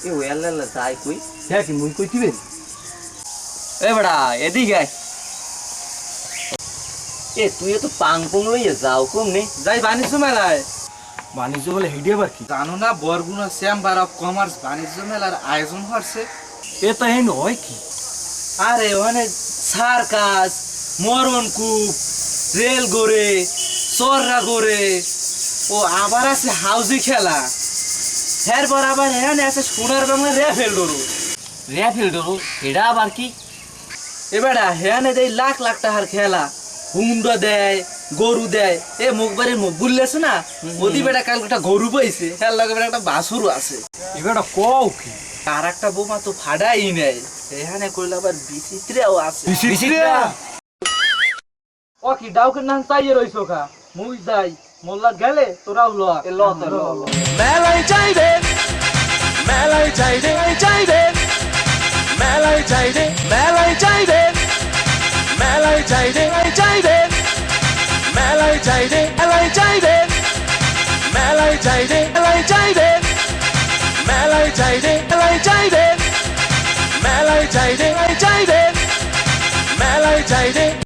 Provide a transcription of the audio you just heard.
এ ওয়াল্লা যাই কই হ্যাঁ কি মুই কইতিবে এ বড়া এদিকে আয় এ তুই তো পাং পং লইয়া যাও কমনে যাই বাণিজ্য মেলায় বাণিজ্য মেলা হেডি আবার কি জানো না বরগুনা চেম্বার অফ কমার্স বাণিজ্য মেলার আয়োজন করছে। এ তো হেন হয় কি আরে ওখানে সার্কাস, মরণকূপ, রেল গড়ে, চররা গড়ে, ও আবার আছে হাউজি খেলা, এরপর আবার এখানে আছে সোনার বাংলা রেফেল ডরু। রেফেল ডরো এটা আবার কি এবার হেয়ানে দেয় লাখ লাখ টাকার খেলা, হুন্ডা দেয়, গরু দেয়। এ মুখবাড়ির মুখ বুললেছে না, ওদি বেটা কাল একটা গরু পাইছে, হের লগে বেটা একটা বাছুরও আছে। এবারটা কও কি আর একটা বোমা তো ফাড়াই নেই, এখানে কইলে আবার বিচিত্রাও আছে। বিচিত্রা ও কি ডাউকের নাম চাইয়ে রইছো খা, মুই যাই মোল্লা গেলে তোরাও ল ল তো ল মেলায় যাইবে মেলায় যাইবে যাইবে মেলায় যাইবে মেলায় যাইবে মেলায় যাইবে যাইবে মেলায় যাইবে মেলায় যাইবে মেলায় যাইবে মেলায় যাইবে মেলায় যাইবে মেলায় যাইবে মেলায় যাইবে যাইবে মেলায় যাইবে